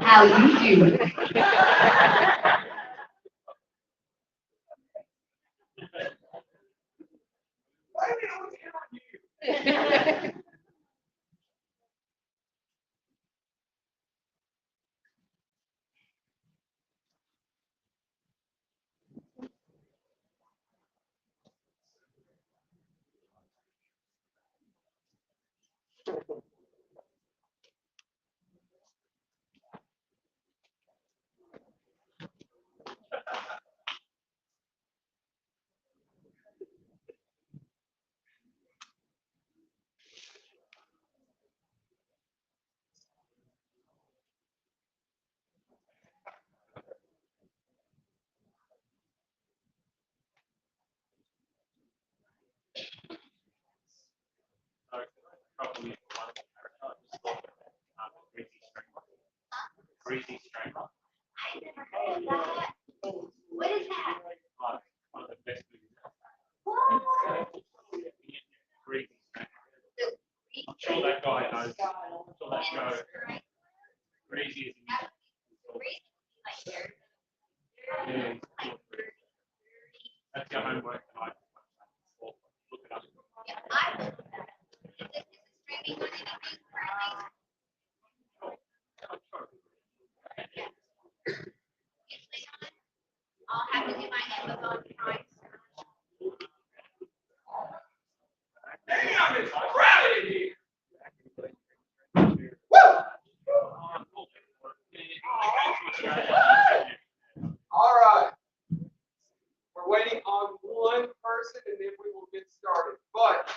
How you do? Greasy strangler. I never heard of that. What is that? One of the best movies. What? Greasy strangler. I'm sure that guy knows. I'm sure that show. Greasy is yeah. That's your homework tonight. Look it up. Yeah, I will. Is it streaming on anything currently? I'm sure. Usually on. I'll have to do my Amazon Prime search. Damn, it's crowded in here. All right. We're waiting on one person and then we will get started. But,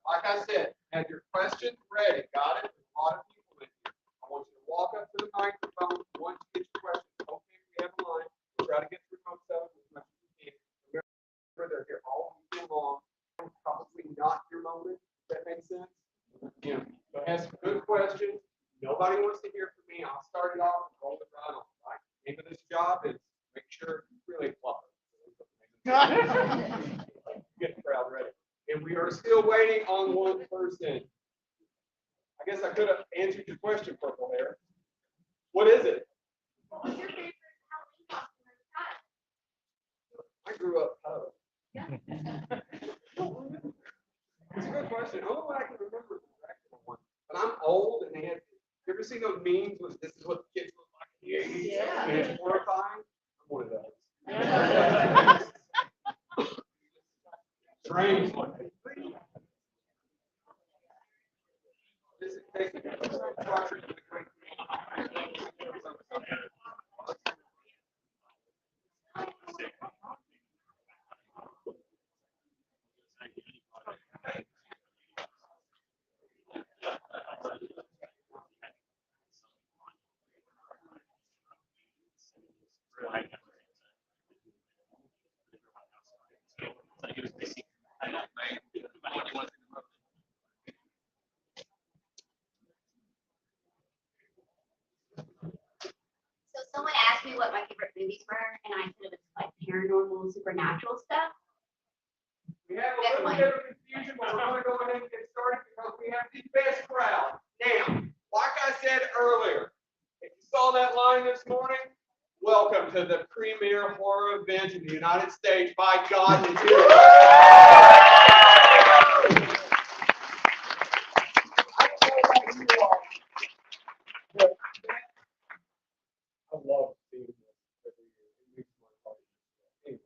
like I said, have your questions ready. Got it? There's a lot of people in here. I want you to walk up to the microphone once you get your questions. Okay, we have a line. We'll try to get through most of them as much as we can. Remember, they're here all weekend long. Probably not your moment. Does that make sense? Yeah. So ask some good questions. Nobody wants to hear from me. I'll start it off and roll it right on. Right? The name of this job is make sure you really flop it. Get the crowd ready. And we are still waiting on one person. I guess I could have answered your question, Purple Hair. What is it? What's your favorite Halloween costume as a child? I grew up poor. It's a good question. Only one I can remember is the actual one. But I'm old and they had. You ever seen those memes with this is what the kids look like in the 80s? Yeah. And it's horrifying. I'm one of those. Strange one. This is basically So someone asked me what my favorite movies were, and I said it was like paranormal, supernatural stuff. We have a little bit of confusion, but we're going to go ahead and get started because we have the best crowd. Now, like I said earlier, if you saw that line this morning, welcome to the premier horror event in the United States. By God, it's here. I love seeing this every year. It makes my heart. Anyway,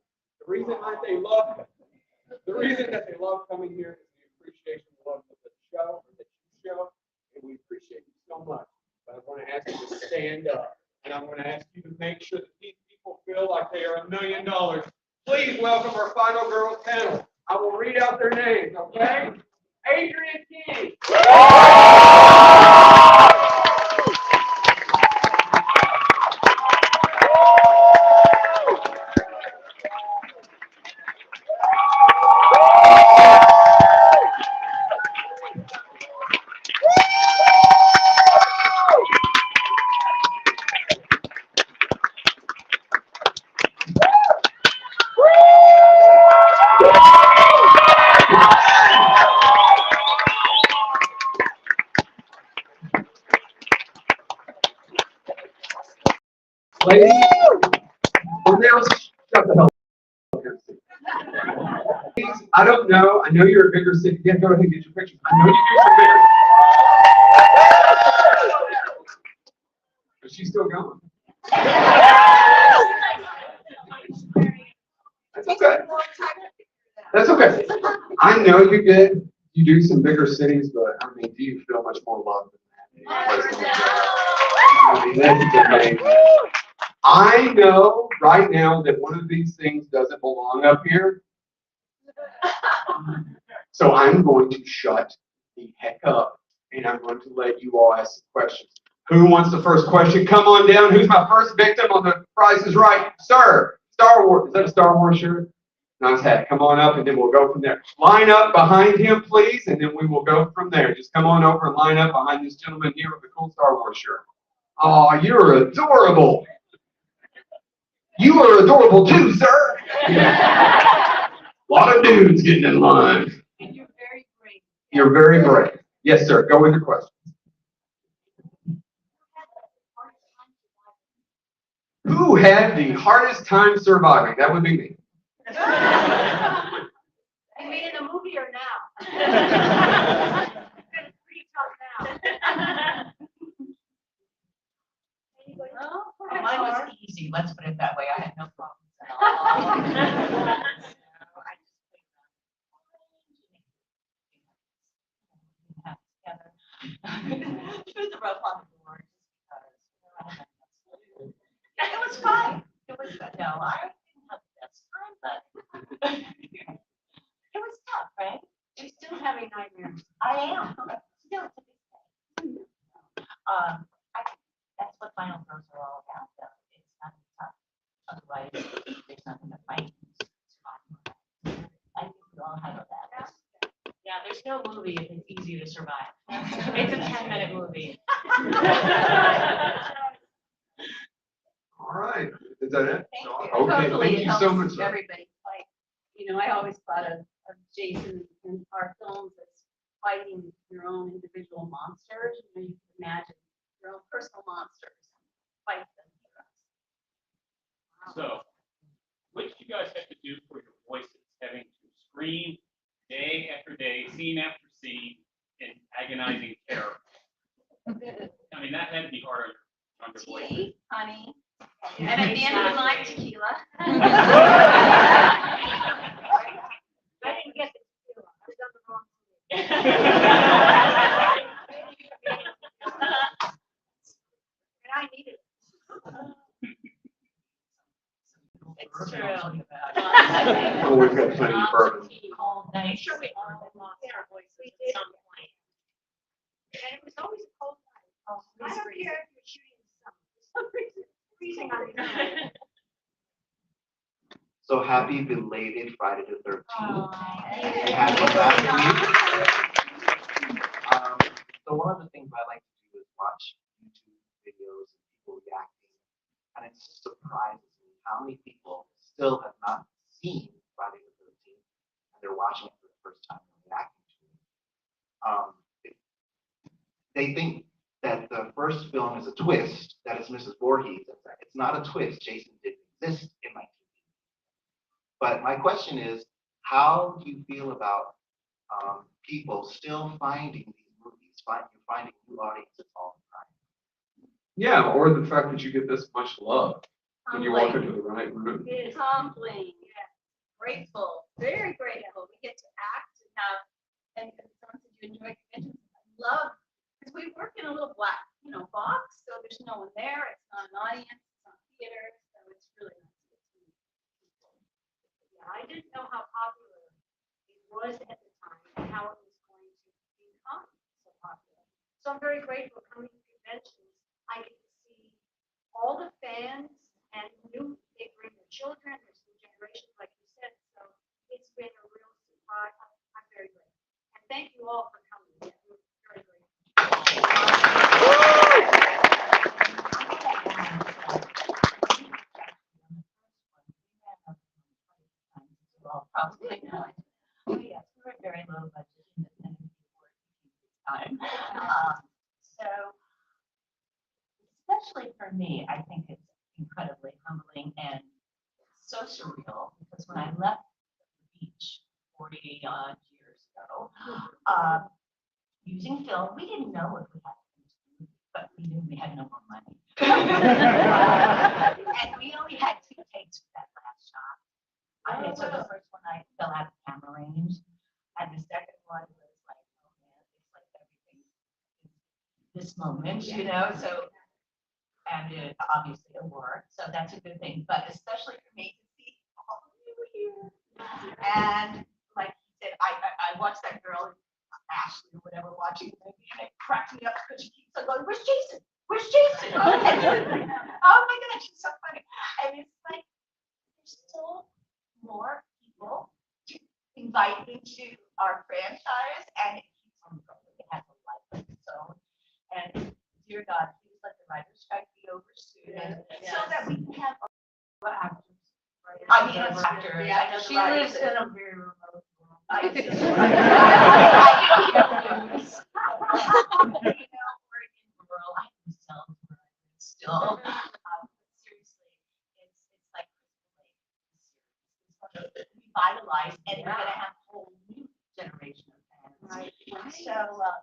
the reason that they love coming here is the appreciation and love of the show that you show, and we appreciate you so much. But I'm going to ask you to stand up, and I'm going to ask you to make sure that these people feel like they are $1 million. Please welcome our final girls panel. I will read out their names, okay? Adrian King. Ladies, or males, shut the hell up. Ladies, I don't know. I know you're a bigger city. Yeah, go ahead and get your pictures. I know you do some bigger. Is she still going? That's okay. That's okay. I know you do some bigger cities, but I mean, do you feel much more love than that? I mean, that's amazing. I know right now that one of these things doesn't belong up here. So I'm going to shut the heck up and I'm going to let you all ask some questions. Who wants the first question? Come on down. Who's my first victim on the Price is Right? Sir, Star Wars. Is that a Star Wars shirt? Nice hat. Come on up and then we'll go from there. Line up behind him, please, and then we will go from there. Just come on over and line up behind this gentleman here with the cool Star Wars shirt. Oh, you're adorable. You are adorable too, sir. A lot of dudes getting in line. And you're very brave. You're very brave. Yes, sir. Go with your question. Who had the hardest time surviving? That would be me. You mean in the movie or now? It's pretty tough now. Anybody? Oh, Mine was easy, let's put it that way. I had no problems at all. I just threw the rope on the board because it was fun. It was good. No, I didn't have the best time, but it was tough, right? You're still having nightmares. I am. Still to this day. That's what final throws are all about, though. It's not tough. Otherwise, there's nothing to fight. I think we all have that. Yeah, there's no movie if it's easy to survive. It's a 10-minute movie. All right. Is that it? Thank you. Okay, Hopefully thank it you so helps much. Sir. everybody fight. I always thought of Jason in our films as fighting your own individual monsters. You can imagine your own personal monsters and fight them for us. So, what did you guys have to do for your voices, having to scream day after day, scene after scene, in agonizing terror? I mean, that had to be hard on your voices. Tea, honey, and at the end of the night, tequila. I didn't get the tequila. I was on the wrong and I needed it. It's true. Oh, we've got plenty of bourbon. Nice. Sure, we all lost our voices at some point. And it was always a cold night. Oh, I don't care if you're shooting some, for some reason, freezing on the night. So happy belated Friday the 13th. Thank We have one back for you. So one of the things I like to do is watch YouTube videos of people reacting, and it surprises me how many people still have not seen Friday the 13th, and they're watching it for the first time and reacting to it. They think that the first film is a twist, that it's Mrs. Voorhees. It's not a twist. Jason didn't exist in my TV. But my question is, how do you feel about people still finding these movies, finding new audiences all the time? Yeah, or the fact that you get this much love when you walk into the right room. It is humbling, grateful, very grateful. We get to act and have, and sometimes you enjoy conventions. I love, because we work in a little black, box, so there's no one there. It's not an audience, it's not theater, so it's really nice to meet people. Yeah, I didn't know how popular it was at the time and how it was going to become so popular. So I'm very grateful coming to conventions. I get to see all the fans and they bring their children, there's new generations, like you said. So it's been a real surprise. I'm very grateful. And thank you all for coming. We're very grateful. Probably not. Oh, yes, we were very low budget independent time. So, especially for me, I think it's incredibly humbling and so surreal, because when I left the beach 40 odd years ago, using film, we didn't know if we had to finish the movie, but we knew we had no more money. And we only had 2 takes for that last shot. I mean, so the first one I fell out of camera range, and the second one was like, oh man, it's like everything is this moment, you know, so, and it obviously it worked, so that's a good thing, but especially for me to see all of you here. And like he said, I watched that girl, Ashley or whatever, watching the movie, and it cracked me up because she keeps on going, where's Jason? Where's Jason? Oh my gosh, she's so funny. And it's like, there's still more people to invite into our franchise, and it keeps on going. It has a life of its own. And dear God, please let the writer's strike be over soon, so that we can have other actors. I mean, actors. Yeah, she lives in a very remote world. I do. You know, we're in rural, I myself, still, seriously, it's like revitalized, and it's gonna have a whole new generation of fans. Right. So,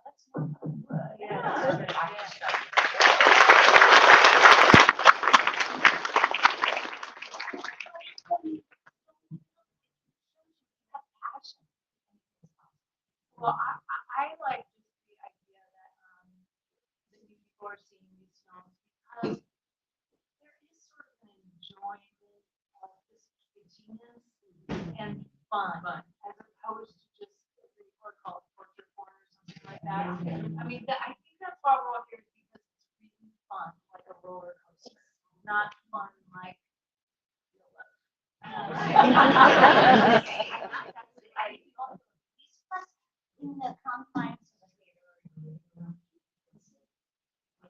let's move on. Yeah. Well, I like just the idea that people are seeing these films because there is sort of an enjoyment of this itchiness and fun, as opposed to just what we call torture porn or something like that. I mean, I think that's why we're all here, because it's really fun, like a roller coaster, not fun like real life. In the confines of the theater, you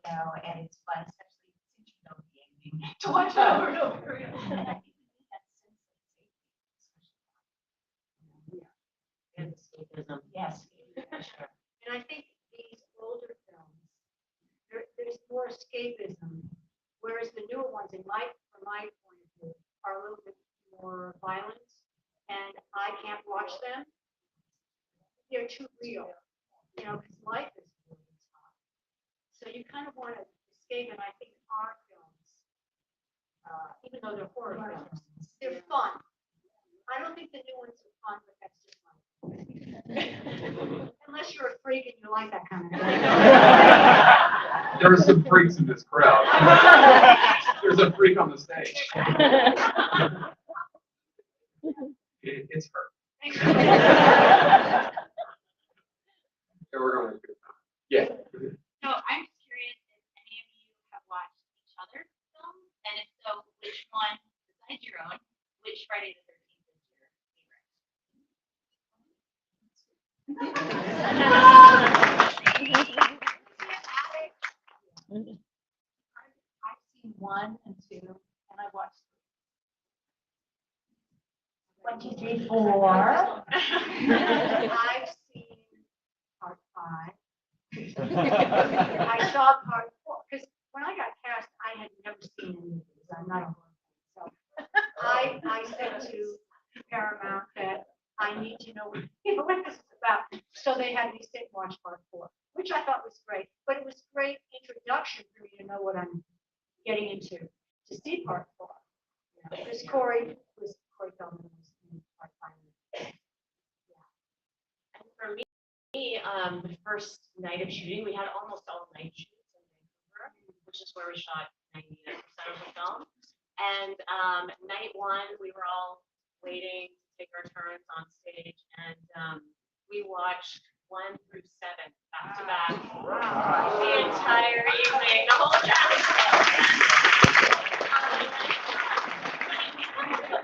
know, and it's fun, especially since you know the ending, to watch it over and over again. And I think we need that sense of safety, And escapism. yes, sure. And I think these older films, there's more escapism, whereas the newer ones, from my point of view, are a little bit more violent, and I can't watch them. They're too real, you know, because life is really tough. So you kind of want to escape, and I think our films, even though they're horror films, they're fun. I don't think the new ones are fun, but that's just my opinion. Unless you're a freak and you like that kind of thing. There are some freaks in this crowd. There's a freak on the stage. It's her. So we're going to do that. Yeah. So I'm just curious if any of you have watched each other's films, and if so, which one, besides your own, which Friday the 13th is your favorite? I've seen 1 and 2, and I watched 1, 2, 3, 4. I've seen part 5. I saw part 4, because when I got cast, I had never seen any of these. I'm not a horror fan. So I said to Paramount that I need to know what this is about. So they had me sit and watch part 4, which I thought was great. But it was great introduction for me to know what I'm getting into, to see part 4. Because Corey Feldman was in part 5. And for me, the first night of shooting, we had almost all night shoots in Vancouver, which is where we shot 99% of the film. And night 1, we were all waiting to take our turns on stage, and we watched 1 through 7 back to back the entire evening, the whole time.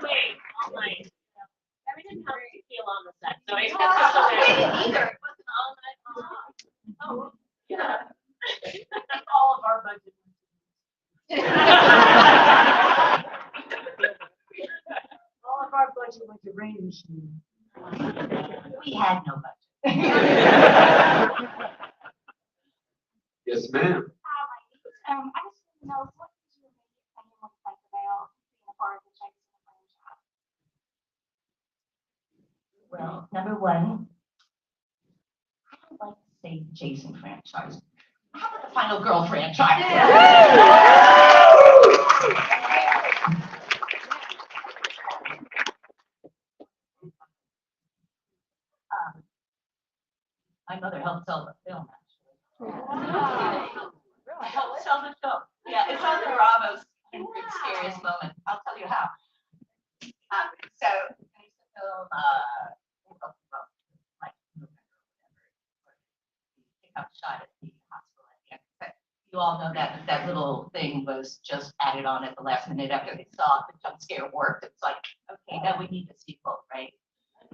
Wait, all night. Everything helps to feel on the set, so it kept us awake. Either it wasn't all night long. Oh, yeah. All of our budget. All of our budget went to Rain Machine. We had no budget. Yes, ma'am. I just want to know, what is your favorite animal Well, number one, I don't like to say Jason franchise. How about the Final Girl franchise? My mother helped sell the film, actually. Helped sell the film. Yeah, it's on the Bravos in its scariest moment. I'll tell you how. So, I used to film, like November or whatever. Pick up shot at the hospital at the end. But you all know that that little thing was just added on at the last minute after they saw the jump scare worked. It's like, okay, now we need a sequel, right?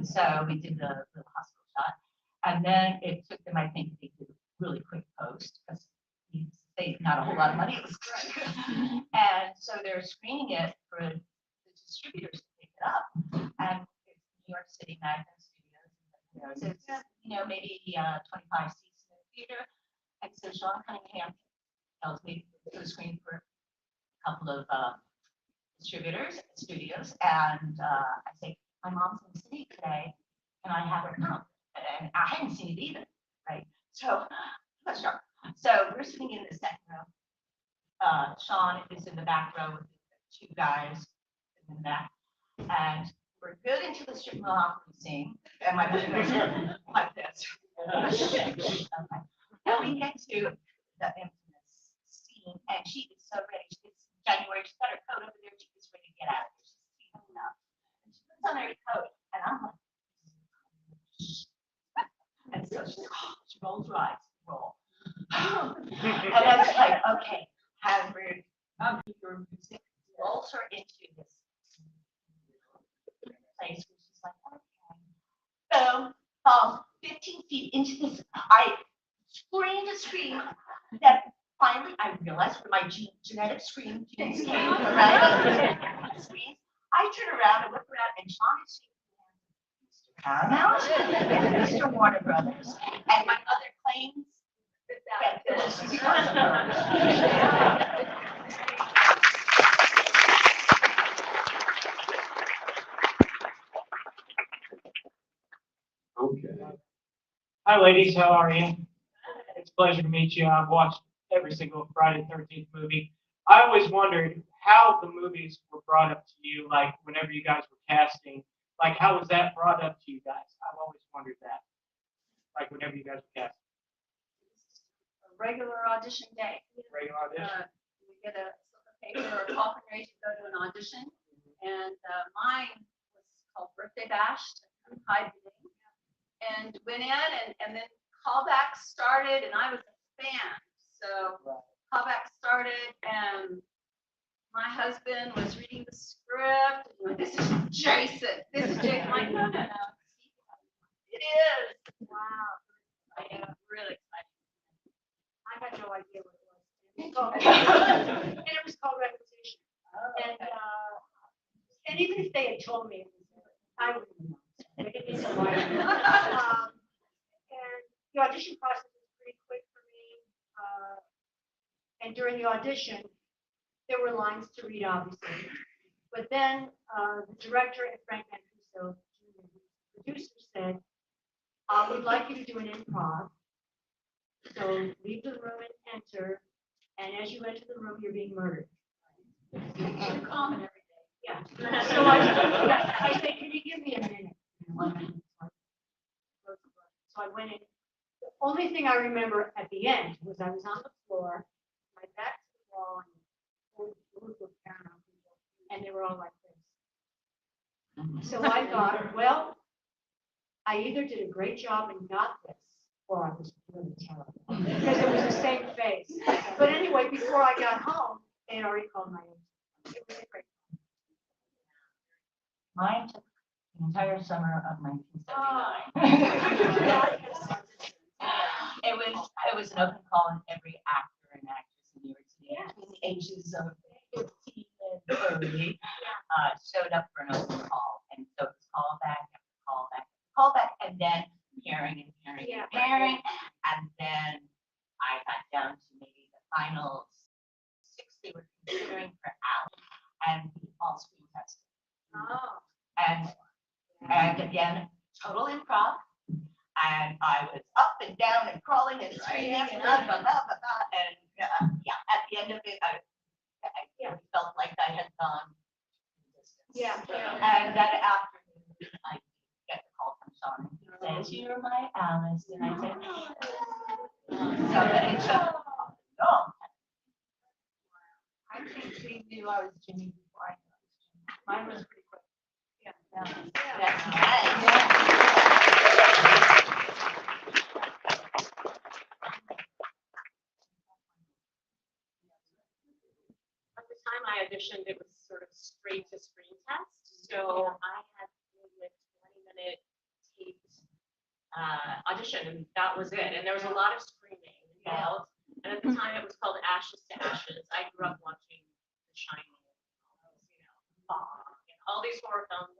So we did the hospital shot. And then it took them, I think, they did a really quick post because you saved not a whole lot of money. It was and so they're screening it for the distributors to pick it up. And it's New York City Magnet Studios. So it's, maybe 25 seats in the theater. And so Sean Cunningham tells me to the screen for a couple of studios. And I say, my mom's in the city today. Can I have her come? And I hadn't seen it either, right? So, sure. So we're sitting in the second row. Sean is in the back row with the two guys in the back. And we're good into the strip mall scene. And my husband goes like this. Okay. Now we get to the infamous scene, and she is so ready. It's January, she's got her coat over there, she is ready to get out of there. She's feeling enough. And she puts on her coat, and I'm like, and so she rolls her eyes, roll. And I was like, okay, Hasbro, your music rolls her into this place where she's like, okay. So, 15 feet into this, I scream that finally I realized where my genetic scream genes came from, right? I turn around and look around, and Sean is Paramount and Mr. Warner Brothers, and my mother claims that it was because of her. Okay. Hi, ladies. How are you? It's a pleasure to meet you. I've watched every single Friday the 13th movie. I always wondered how the movies were brought up to you, like whenever you guys were casting. Like, how was that brought up to you guys? I've always wondered that. Like, whenever you guys were casting. A regular audition day. Regular audition. We get a slip of paper or a call from Ray to go to an audition. And mine was called Birthday Bash, hide the name. And went in, and then callbacks started, and I was a fan. So callbacks started, and my husband was reading the script. And he went, this is Jason. This is Jason. I'm like, no. It is. Wow. I am really excited. I had no idea what it was. And it was called repetition. And even if they had told me, I wouldn't know. They didn't know why. And the audition process was pretty quick for me. And during the audition, there were lines to read, obviously. But then the director and Frank Mancuso, the producer, said, we'd like you to do an improv. So leave the room and enter. And as you enter the room, you're being murdered. It's common every day. Yeah. So I said, can you give me a minute? So I went in. The only thing I remember at the end was I was on the floor, my back to the wall, and they were all like this. So I thought, well, I either did a great job and got this, or I was really terrible because it was the same face. But anyway, before I got home, they had already called my name. It was a great. Mine took the entire summer of 1979. It was an open call, and every actor and actress in New York City between the ages of 15 and 30 showed up for an open call, and so it was callback after callback, and then pairing, and then I got down to maybe the final 6 they were considering for Al, and we all screen tested. Oh. And again, total improv. And I was up and down and crawling and screaming and and yeah, at the end of it, I really felt like I had gone the distance. Yeah. And that afternoon, I get the call from Sean, and he says, "You're my Alice," and I said, "So then it took long. I think she knew I was Jimmy before I knew I was Jimmy. Mine was pretty quick. That's nice. At the time I auditioned, it was sort of straight to screen test. So I had maybe a 20-minute taped audition, and that was it. And there was a lot of screaming involved. And at the time, it was called Ashes to Ashes. I grew up watching The Shining, Fog, and all these horror films.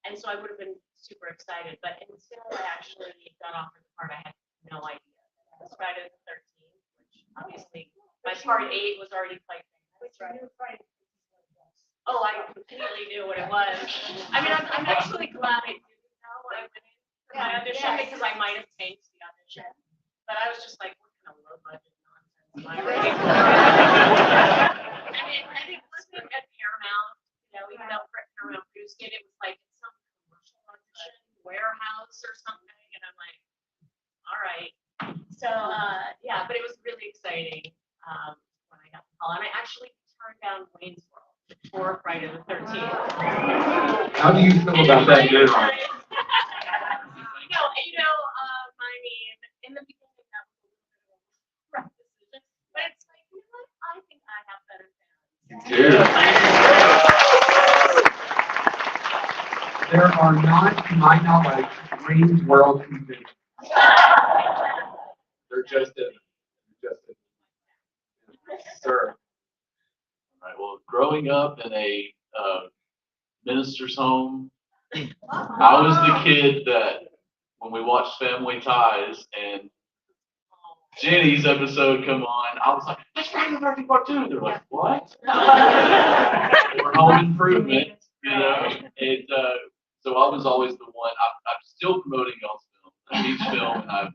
And so I would have been super excited. But until I actually got offered the part, I had no idea. It was Friday the 13th, which obviously my part 8 was already quite famous. Right? Oh, I completely knew what it was. I mean, I'm actually glad I didn't know when I went in for my audition because I might have tanked the audition. But I was just like, what kind of low budget nonsense am I writing for? And it wasn't at Paramount, even though Paramount produced it, it was like in some commercial audition warehouse or something. And I'm like, all right. So, yeah, but it was really exciting when I got the call. And I actually turned down Wayne's World for Friday the 13th. How do you feel about that, Jay? No, I mean, in the beginning, that was a little bit of a rough decision, but it's like, you know what? I think I have better fans. There are not, to my knowledge, Wayne's World conventions. They're just in. Sir. All right, well, growing up in a minister's home, I was the kid that when we watched Family Ties and Jenny's episode come on, I was like, that's Friday the 13th Part 2. They're like, what? Or Home Improvement, And so I was always the one. I'm still promoting y'all's film. I teach film, and I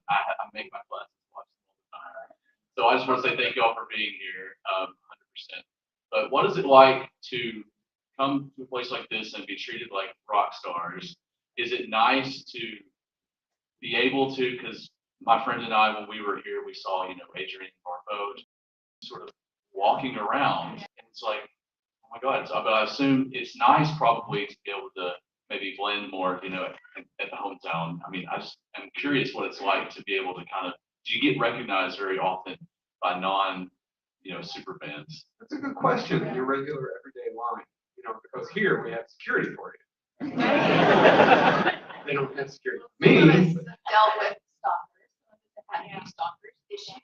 make my classes watch them all the time. So I just want to say thank you all for being here, 100%. But what is it like to come to a place like this and be treated like rock stars? Is it nice to be able to, because my friend and I, when we were here, we saw, Adrian Barbeau sort of walking around, and it's like, oh my God. But I assume it's nice probably to be able to maybe blend more, at the hometown. I mean, I'm curious what it's like to be able to kind of, do you get recognized very often by super fans? That's a good question in your regular everyday line, because here we have security for you. They don't have security. Me, Dealt with stalkers, stalkers issues.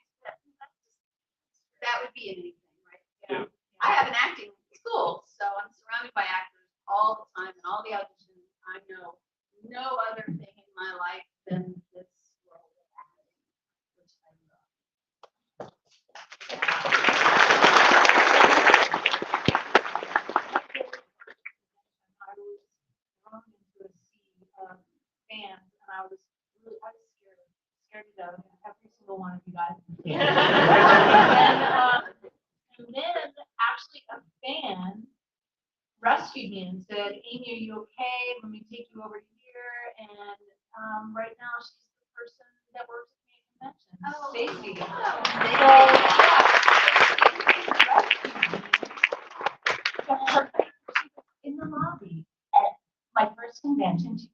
That would be anything, right? Yeah. I have an acting school, so I'm surrounded by actors all the time, and all the auditions. I know no other thing in my life than this world of acting, which I love. I was thrown into a sea of fans, and I was scared to death of every single one of you guys. And then actually a fan rescued me and said, "Amy, are you okay? Let me take you over here." And right now she's the person that works with me at conventions. Oh, Stacy. wow. So, in the lobby at my first convention, 2004,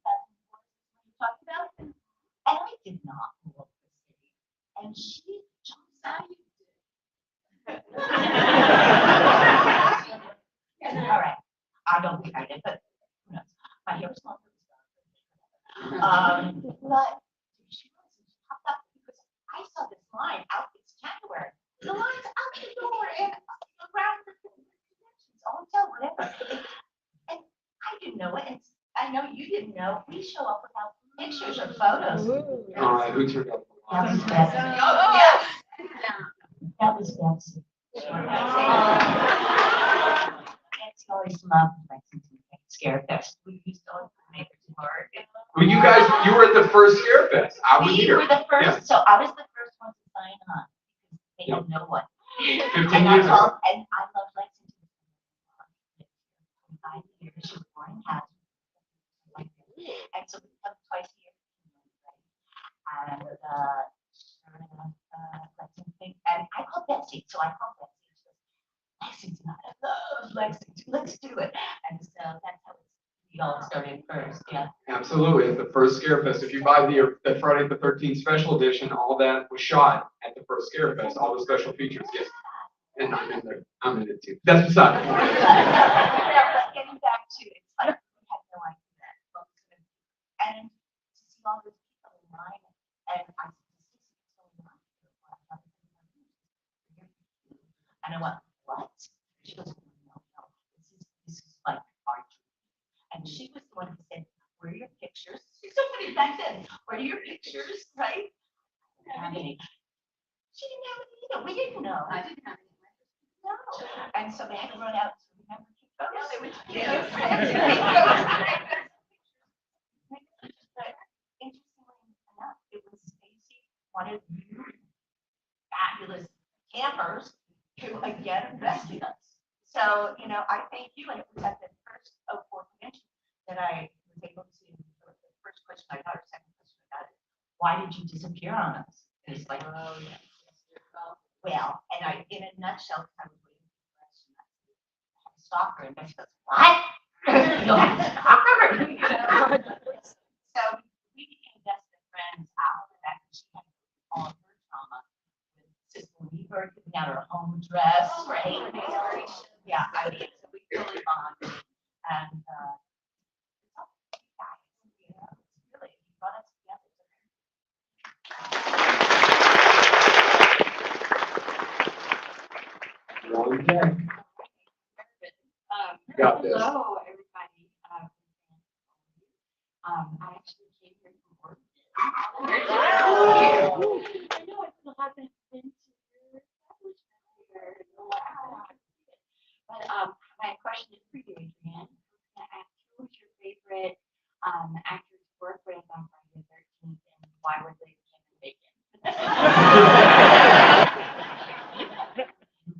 we talked about, and I did not love the city, and she jumps out. All right, I don't think I did, but who knows? My hair was long. But she popped up because I saw this line out in January. The line's out the door and around the conventions, hotel, whatever. And I didn't know it, and I know you didn't know. We show up without pictures or photos. who turned up the That was line? Betsy. Oh, yes. That was Betsy. Betsy always loved Lexington Scarefest. We used to always make it hard. Well, you were at the first Scarefest. I was We here. were the Yeah. first, so I was the first one to sign on, because they had no one. 15 And I years ago. love, Lexington. 5 years, she was born in Casper. And so we come twice a year. And, Lexington, and I called Betsy, so I called Betsy. She goes, Lexington, I love Lexington, let's do it. And so that's how we all started first, yeah. Absolutely, at the first Scarefest. If you buy the Friday the 13th special edition, all that was shot at the first Scarefest, all the special features, yes. And I'm in there. I'm in it too. That's beside the point. But getting back to it, it's like we had no idea what was going to be. And to see all those people in line, and I said, this is going on. And I went, what? She goes, no, this is like our dream. And she was the one who said, where are your pictures? She's so funny back then. Where are your pictures, right? I mean, she didn't have it either. We didn't know. I didn't have any. No. And so they had to run out to remember to keep those. Yeah, they would take Yeah. those. But interestingly enough, it was Stacy, one of you fabulous campers who again invested us. So, I thank you, and it was at the first O4 convention that I was able to, the first question I got, or second question I got, is, why did you disappear on us? And it's like, Oh, yes. well, and in a nutshell, I was waiting for the question. I have a stalker, and she goes, what? You have a stalker? So we became best of friends after that. She had all of her trauma with Sister Weaver giving out her home dress, right? Yeah, I mean, so we really bonded. And it's really brought us together. Got this. Hello, everybody. I actually came here from work. I know I still haven't been to your establishment here. Wow. But my question is for you, Adrienne. I was going to ask who was your favorite actor to work with on Friday the 13th, and why were they Kevin Bacon?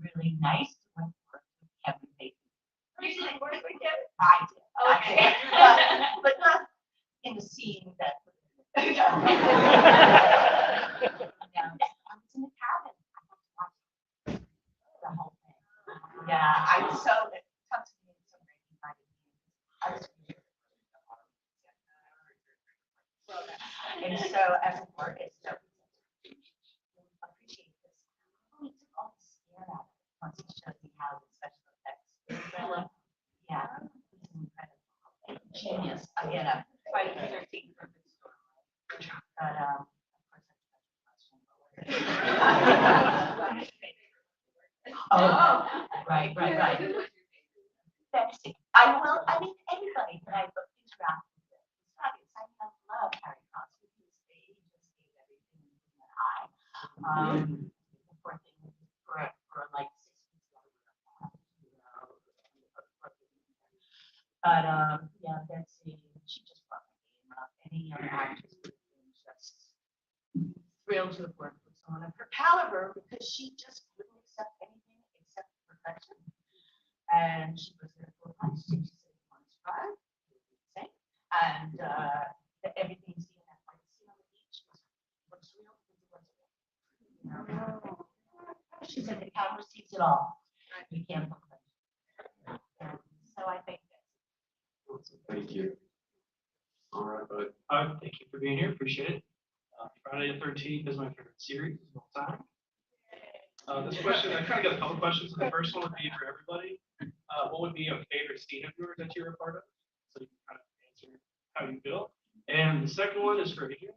Really nice to work with Kevin Bacon. You didn't work with him? I did. Okay. But not in the scene that. No, I was in the cabin. I got to watch the whole thing. Yeah, I was so, it comes to me in so great invited me. I was really and so as an artist, I appreciate this. We took all the scare out of it once he showed me how the special effects. Yeah, it's incredible. Genius. Again, I'm Friday the 13th perfect story. But of course, that's a question. Oh, right. Betsy. I mean, anybody that I interact with. It's fabulous. I love Harry Cross because he just gave everything in an eye. The poor thing for like 6 weeks. But yeah, Betsy, she just brought my game up. Any young actress would have been just thrilled to have worked with someone of her caliber because she just wouldn't accept anything except perfection. And she was there for lunch. She said, "You want to try?" Say, and everything you see in that part, scene on the beach was what's real because it wasn't real. She said the camera sees it all. You can't look at it. And so I think that's. Thank you. All right, bud. Thank you for being here. Appreciate it. Friday the 13th is my favorite series of all time. This question, I kind of got a couple questions. The first one would be for everybody. What would be a favorite scene of yours that you were a part of? So you can kind of answer how you feel. And the second one is for Adrienne.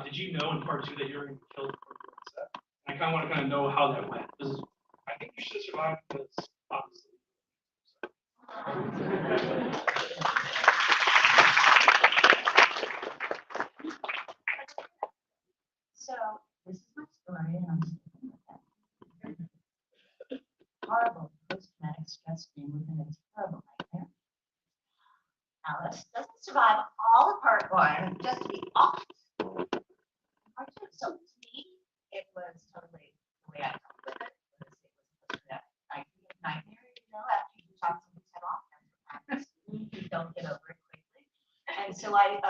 Did you know in part 2 that you were going to be killed before you were on set? And I kind of want to know how that went. Because I think you should have survived because obviously. So this is my story, and I'm sticking with that. Horrible post-traumatic stress dream within a terrible nightmare. Alice doesn't survive part one, just to be off. So to me, it was totally the way I dealt with it. Was that nightmare, after you chop somebody's head off, that's what happens. You don't get over it quickly. And so I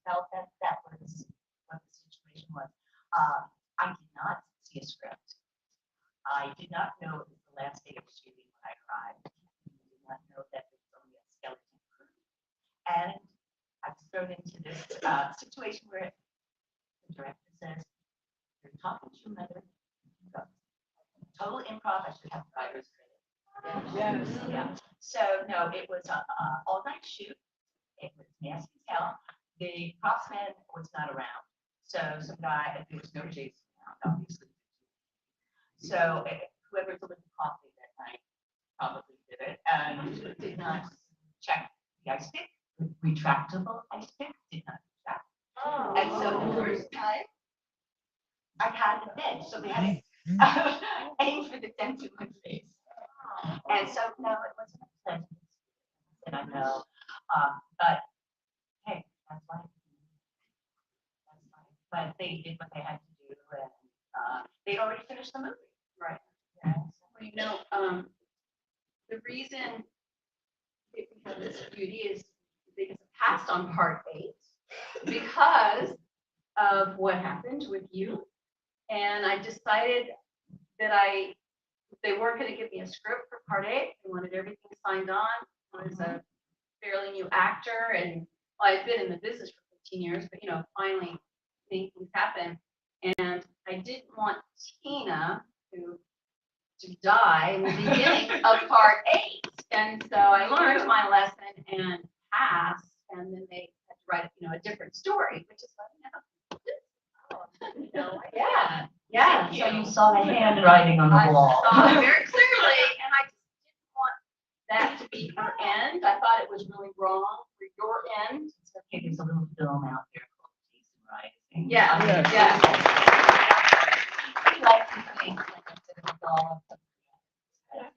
felt that was what the situation was. I did not see a script. I did not know it was the last day of shooting when I arrived. I did not know that there was only a skeleton crew. And I was thrown into this situation where the director says, "You're talking to your mother." Total improv. I should have writer's credit. Yes. Yeah. So no, it was a all-night shoot. It was nasty as hell. The props man was not around, so some guy. There was no Jason around, obviously. So whoever delivered the coffee that night probably did it and did not check the ice pick. Retractable ice pick did not check. Oh. And so the first time I had the bed, so they had to aim for the dent in my face. And so no, it wasn't a pleasant experience, and I know, but hey, that's life. That's life. But they did what they had to do, and they'd already finished the movie. Right. Yeah. Well, the reason that we have this beauty is because it passed on part 8 because of what happened with you. And I decided that they weren't going to give me a script for part 8. They wanted everything signed on. I was a fairly new actor, and well, I've been in the business for 15 years, but finally things happen. And I didn't want Tina to die in the beginning of part 8. And so I learned my lesson and passed, and then they had to write, a different story, which is yeah. Yeah. So you saw the handwriting on I the wall. saw it very clearly, and I just didn't want that to be her end. I thought it was really wrong for your end. It's okay, there's a little film out there called Jason Rising. Yeah, Yes. yeah. We like to think like a typical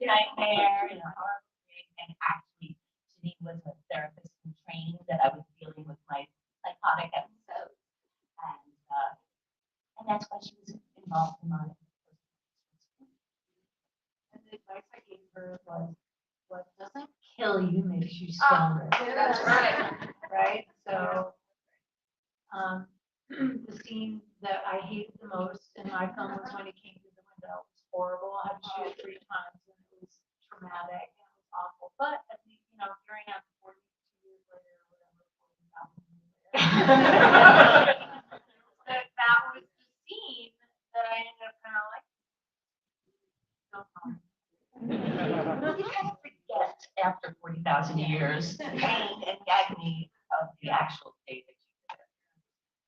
nightmare, and actually, Janine was a therapist in training that I was dealing with my psychotic episode. And that's why she was involved in my. And the advice I gave her was, what doesn't kill you makes you stronger. That's right. Right? So, the scene that I hated the most in my film was when he came through the window. It was horrible. I had to shoot it 3 times, and it was traumatic, and it was awful. But at least, hearing after 42 years later, or whatever, 40,000 years later, that was the scene that I ended up kind of like. You kind of forget after 40,000 years the pain and agony of the actual day that you did it.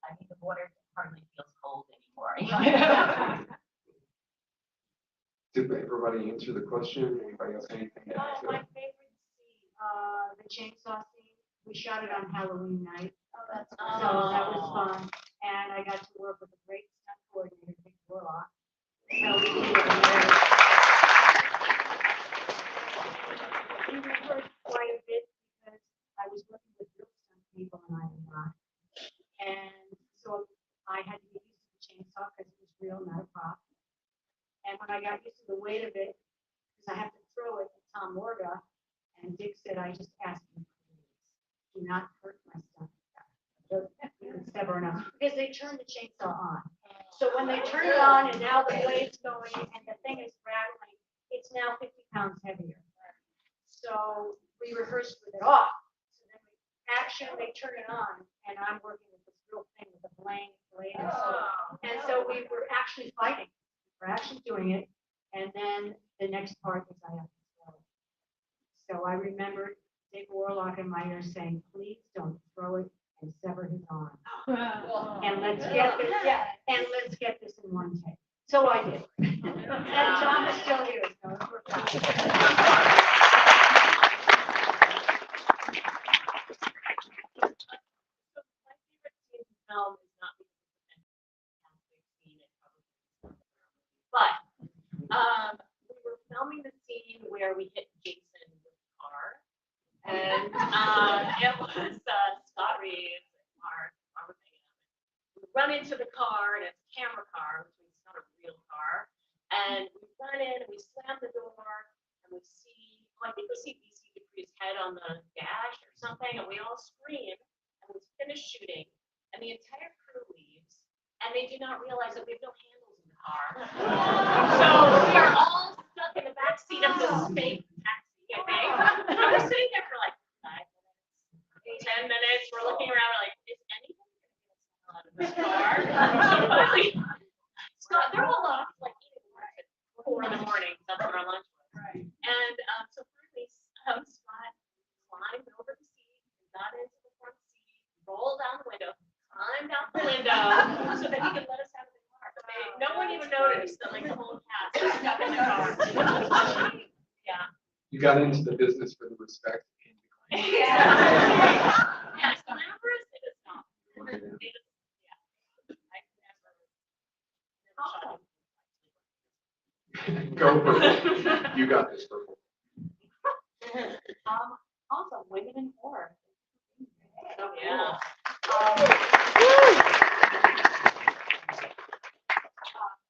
I mean, the water hardly feels cold anymore. Did everybody answer the question? Anybody else have anything to add to My it? favorite scene, the chainsaw scene, we shot it on Halloween night. Oh, that's So that was fun, and I got to work with a great stunt coordinator, Dick Warlock. So we did it there. We rehearsed quite a bit because I was working with real stunt people and I was not. And so I had to get used to the chainsaw because it was real, not a prop. And when I got used to the weight of it, because I have to throw it to Tom Morga, and Dick said, "I just asked you, please, do not hurt my stunt." It's never enough, because they turn the chainsaw on. So when they turn it on and now the blade's going and the thing is rattling, it's now 50 pounds heavier. So we rehearsed with it off. So then action, they turn it on, and I'm working with this real thing with a blade. And so we were actually fighting. We're actually doing it. And then the next part is I have to throw it. So I remember Dick Warlock in my ear saying, "Please don't throw it and sever his arm. And let's get this, and let's get this in one take." So I did. And Tom is still here. So we're fine. My favorite scene in film is not because it's a fantastic scene, it probably is, but we were filming the scene where we hit Jason with the car, and it was Scott Reeves, run into the car, and it's a camera car, which means it's not a real car. And we run in and we slam the door and we see, well, I think we see BC Dupree's head on the dash or something, and we all scream and we finish shooting, and the entire crew leaves, and they do not realize that we have no handles in the car. So we are all stuck in the back seat of this fake taxi, I think. And we're sitting there for like 5 minutes, 10 minutes. We're looking around, we're like, is anything out of this car? Scott, they're all off like eating lunch at 4 in the morning. That's what our lunch was. Right. And so finally, Scott climbed over the seat, got into the front seat, rolled down the window, climbed out the window so that he could let us out of the car. But no one even noticed that like the whole cast was stuck in the car. Yeah. You got into the business for the respect. Yeah. Yes, glamorous it is not. It is, yeah. I never Go purple. You got this, purple. Also, women in horror. Oh, yeah.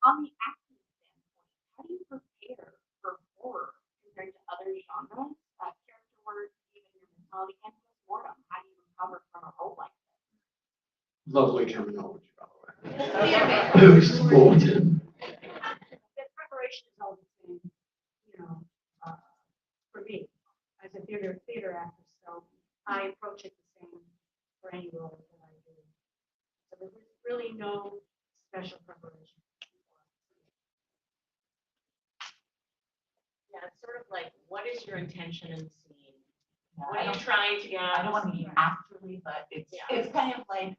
On the acting standpoint, how do you prepare for horror compared to other genres? Character work, even your mentality, and postmortem. How do you recover from a role like this? Lovely terminology, by the way. Theater. Post-mortem. The preparation is all the same, for me, as a theater actor, so I approach it the same for any role that I do. So there's really no special preparation. Yeah, it's sort of like, what is your intention in the scene? Yeah, What are you trying to get I out don't of want to the be scene? actorly, but it's kind of like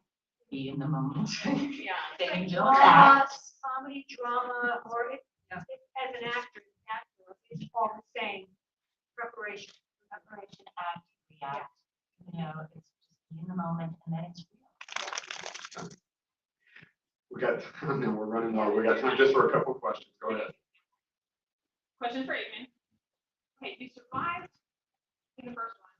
be in the moment. Yeah. Then you Like don't act. comedy, drama, or as an actor, it's all the same. Preparation. Preparation, act, react. You know, it's just be in the moment and then it's real. We got, no, we're running low. We got time just for a couple of questions. Go ahead. Question for Adrian. Okay, you survived in the first one,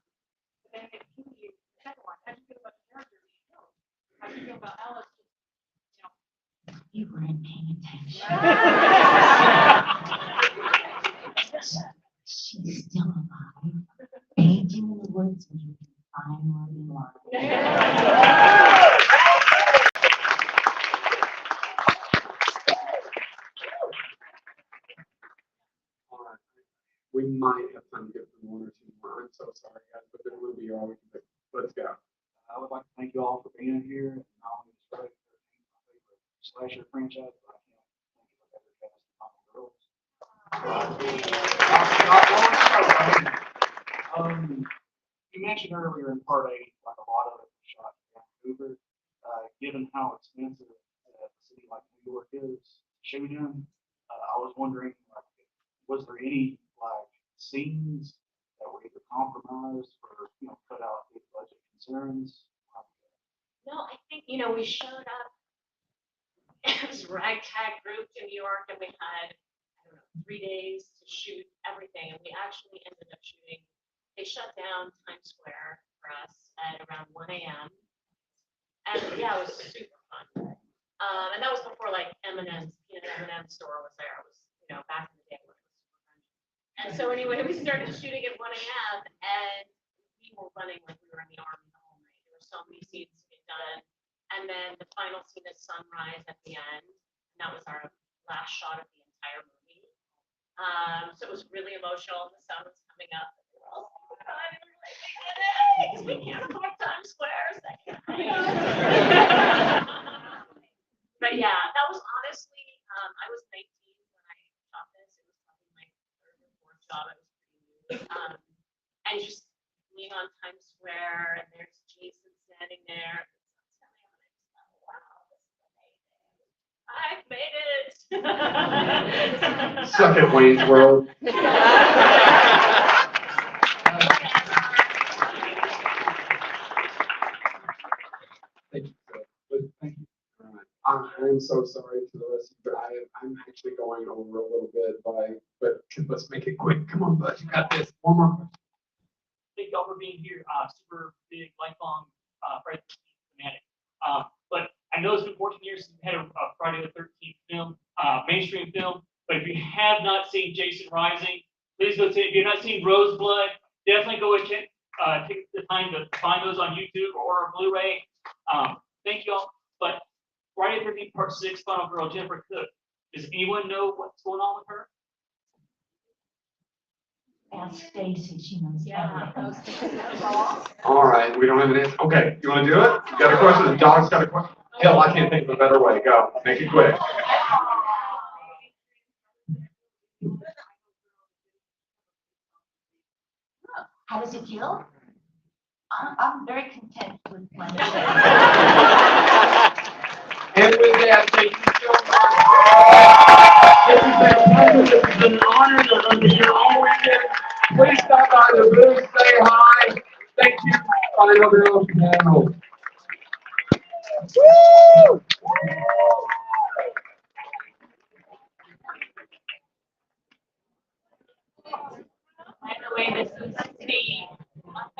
but then it killed you in the second one. How do you feel about the characters you killed? How do you feel about Alice? You weren't paying attention. She's still alive. Aging in the woods when you can find what you want. All right. We might have time to get through one or two more. I'm so sorry, guys, but there will be all we can do. Let's go. I would like to thank you all for being here. And not only is Friday the 13th my favorite slasher franchise, but I can't think of a better cast than Common Girls. You mentioned earlier in part 8, like a lot of it was shot in Vancouver. Given how expensive a city like New York is to shoot in, I was wondering, like, was there any like scenes that were either compromised or cut out big budget concerns? No, I think, we showed up as ragtag group to New York, and we had, I don't know, 3 days to shoot everything, and we actually ended up shooting. They shut down Times Square for us at around 1 a.m. And yeah, it was super fun. And that was before like M&M's, M&M store was there. It was, back in the day when it was super fun. And so anyway, we started shooting at 1 a.m. and we were running like we were in the army the whole night. There were so many scenes to get done. And then the final scene is sunrise at the end. And that was our last shot of the entire movie. So it was really emotional. The sun was coming up. And we were all like, oh my God, and we were like, we did it! Because we can't afford Times Square. But yeah, that was honestly, I was 19 when I shot this. It was probably my third or fourth job. I was pretty new. And just being on Times Square, and there's Jason standing there. Wow, this is amazing. I've made it. Suck it, Wayne's World. Thank you. Thank you. I'm so sorry to the rest of you, but I'm actually going over a little bit but let's make it quick. Come on, bud, you got this. One more question. Thank y'all for being here. Super big, lifelong Friday the 13th fanatic. But I I know it's been 14 years since we had a Friday the 13th film, mainstream film, but if you have not seen Jason Rising, please go see it. If you've not seen Roseblood, definitely go and take the time to find those on YouTube or Blu-ray. Thank you all. But Friday the 13th Part 6, Final Girl, Jennifer Cook. Does anyone know what's going on with her? Ask Stacy, she knows. Yeah. everything. All right, we don't have an answer. Okay, you want to do it? You got a question? The dog's got a question. Hell, I can't think of a better way. Go, make it quick. How does it feel? I'm very content with my. And with that, thank you so much. It's been an honor to be here all weekend. Please stop by the booth, say hi. Thank you. Final Girls Panel. Woo! By the way, this is